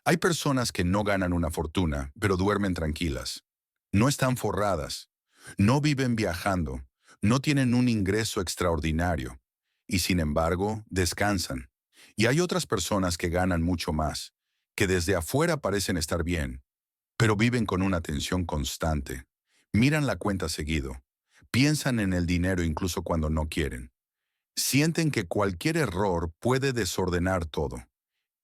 Hay personas que no ganan una fortuna, pero duermen tranquilas. No están forradas, no viven viajando, no tienen un ingreso extraordinario y sin embargo descansan. Y hay otras personas que ganan mucho más, que desde afuera parecen estar bien, pero viven con una tensión constante. Miran la cuenta seguido, piensan en el dinero incluso cuando no quieren. Sienten que cualquier error puede desordenar todo.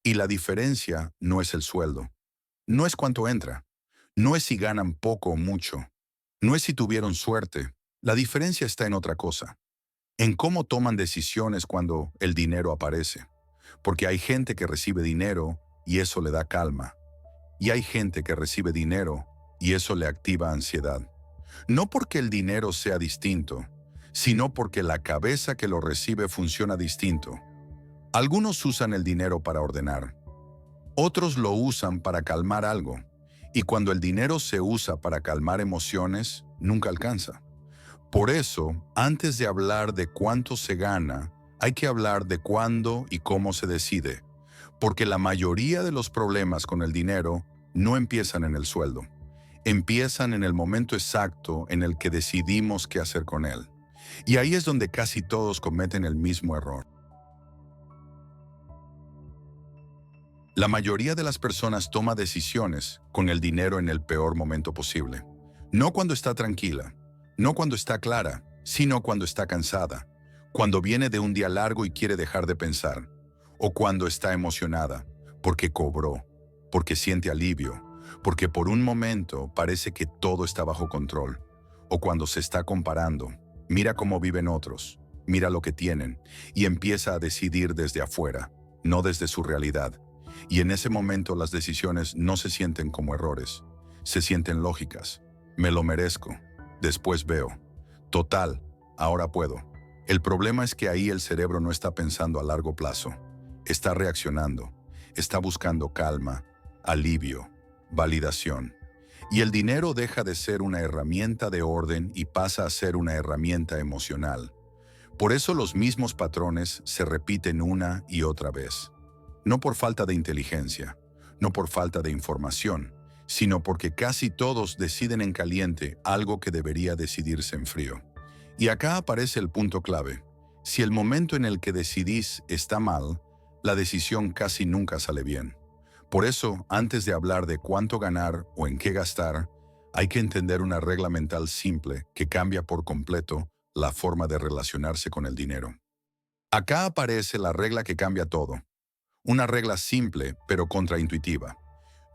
Y la diferencia no es el sueldo, no es cuánto entra, no es si ganan poco o mucho, no es si tuvieron suerte. La diferencia está en otra cosa, en cómo toman decisiones cuando el dinero aparece. Porque hay gente que recibe dinero y eso le da calma. Y hay gente que recibe dinero y eso le activa ansiedad. No porque el dinero sea distinto, sino porque la cabeza que lo recibe funciona distinto. Algunos usan el dinero para ordenar, otros lo usan para calmar algo. Y cuando el dinero se usa para calmar emociones, nunca alcanza. Por eso, antes de hablar de cuánto se gana, hay que hablar de cuándo y cómo se decide. Porque la mayoría de los problemas con el dinero no empiezan en el sueldo. Empiezan en el momento exacto en el que decidimos qué hacer con él. Y ahí es donde casi todos cometen el mismo error. La mayoría de las personas toma decisiones con el dinero en el peor momento posible. No cuando está tranquila, no cuando está clara, sino cuando está cansada, cuando viene de un día largo y quiere dejar de pensar, o cuando está emocionada, porque cobró, porque siente alivio, porque por un momento parece que todo está bajo control, o cuando se está comparando, mira cómo viven otros, mira lo que tienen, y empieza a decidir desde afuera, no desde su realidad. Y en ese momento las decisiones no se sienten como errores, se sienten lógicas. Me lo merezco, después veo. Total, ahora puedo. El problema es que ahí el cerebro no está pensando a largo plazo, está reaccionando, está buscando calma, alivio, validación. Y el dinero deja de ser una herramienta de orden y pasa a ser una herramienta emocional. Por eso los mismos patrones se repiten una y otra vez. No por falta de inteligencia, no por falta de información, sino porque casi todos deciden en caliente algo que debería decidirse en frío. Y acá aparece el punto clave. Si el momento en el que decidís está mal, la decisión casi nunca sale bien. Por eso, antes de hablar de cuánto ganar o en qué gastar, hay que entender una regla mental simple que cambia por completo la forma de relacionarse con el dinero. Acá aparece la regla que cambia todo. Una regla simple, pero contraintuitiva.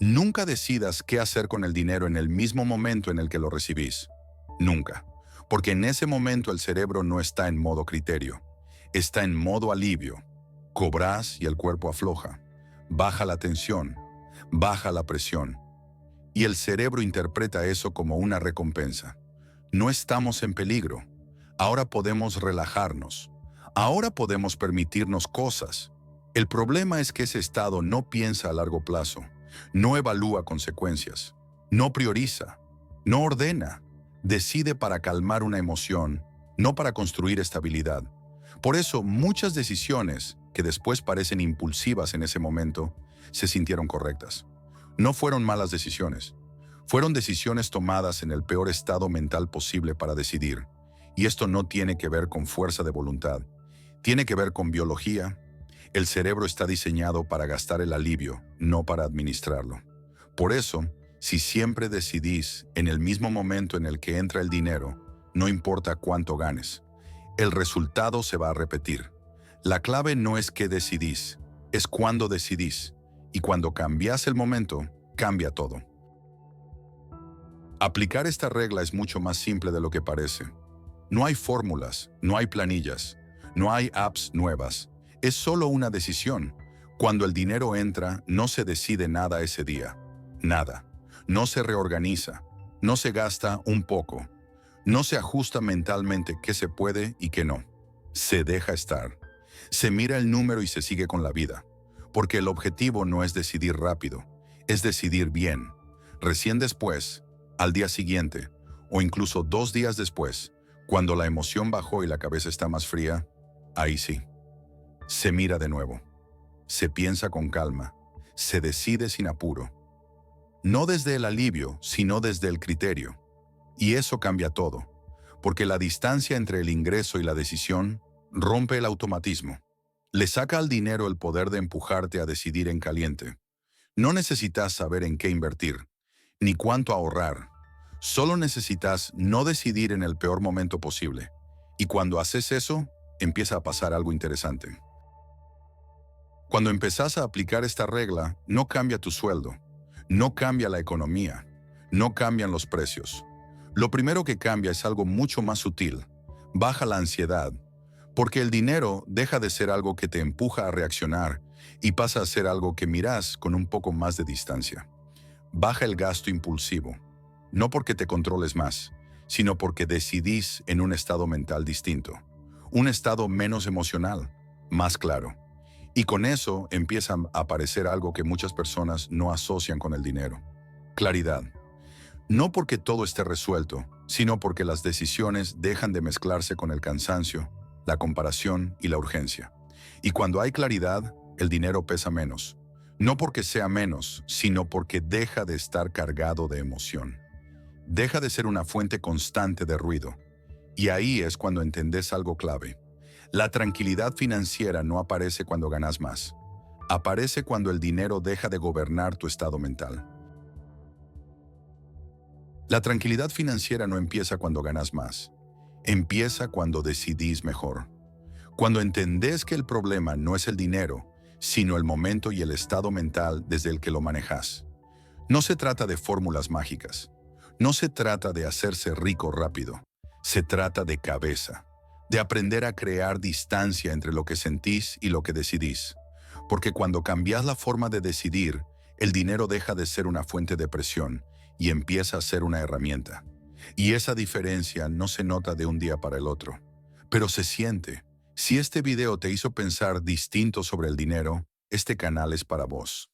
Nunca decidas qué hacer con el dinero en el mismo momento en el que lo recibís. Nunca. Porque en ese momento el cerebro no está en modo criterio. Está en modo alivio. Cobrás y el cuerpo afloja. Baja la tensión. Baja la presión. Y el cerebro interpreta eso como una recompensa. No estamos en peligro. Ahora podemos relajarnos. Ahora podemos permitirnos cosas. El problema es que ese estado no piensa a largo plazo, no evalúa consecuencias, no prioriza, no ordena, decide para calmar una emoción, no para construir estabilidad. Por eso muchas decisiones, que después parecen impulsivas en ese momento, se sintieron correctas. No fueron malas decisiones, fueron decisiones tomadas en el peor estado mental posible para decidir. Y esto no tiene que ver con fuerza de voluntad, tiene que ver con biología. El cerebro está diseñado para gastar el alivio, no para administrarlo. Por eso, si siempre decidís en el mismo momento en el que entra el dinero, no importa cuánto ganes, el resultado se va a repetir. La clave no es qué decidís, es cuándo decidís. Y cuando cambias el momento, cambia todo. Aplicar esta regla es mucho más simple de lo que parece. No hay fórmulas, no hay planillas, no hay apps nuevas. Es solo una decisión. Cuando el dinero entra, no se decide nada ese día. Nada. No se reorganiza. No se gasta un poco. No se ajusta mentalmente qué se puede y qué no. Se deja estar. Se mira el número y se sigue con la vida. Porque el objetivo no es decidir rápido, es decidir bien. Recién después, al día siguiente, o incluso 2 días después, cuando la emoción bajó y la cabeza está más fría, ahí sí. Se mira de nuevo, se piensa con calma, Se decide sin apuro. No desde el alivio, sino desde el criterio. Y eso cambia todo, porque la distancia entre el ingreso y la decisión rompe el automatismo. Le saca al dinero el poder de empujarte a decidir en caliente. No necesitas saber en qué invertir, ni cuánto ahorrar. Solo necesitas no decidir en el peor momento posible. Y cuando haces eso, empieza a pasar algo interesante. Cuando empezás a aplicar esta regla, no cambia tu sueldo, no cambia la economía, no cambian los precios. Lo primero que cambia es algo mucho más sutil. Baja la ansiedad, porque el dinero deja de ser algo que te empuja a reaccionar y pasa a ser algo que mirás con un poco más de distancia. Baja el gasto impulsivo, no porque te controles más, sino porque decidís en un estado mental distinto, un estado menos emocional, más claro. Y con eso empieza a aparecer algo que muchas personas no asocian con el dinero: claridad. No porque todo esté resuelto, sino porque las decisiones dejan de mezclarse con el cansancio, la comparación y la urgencia. Y cuando hay claridad, el dinero pesa menos. No porque sea menos, sino porque deja de estar cargado de emoción. Deja de ser una fuente constante de ruido. Y ahí es cuando entendés algo clave. La tranquilidad financiera no aparece cuando ganas más. Aparece cuando el dinero deja de gobernar tu estado mental. La tranquilidad financiera no empieza cuando ganas más. Empieza cuando decidís mejor. Cuando entendés que el problema no es el dinero, sino el momento y el estado mental desde el que lo manejas. No se trata de fórmulas mágicas. No se trata de hacerse rico rápido. Se trata de cabeza, de aprender a crear distancia entre lo que sentís y lo que decidís. Porque cuando cambias la forma de decidir, el dinero deja de ser una fuente de presión y empieza a ser una herramienta. Y esa diferencia no se nota de un día para el otro, pero se siente. Si este video te hizo pensar distinto sobre el dinero, este canal es para vos.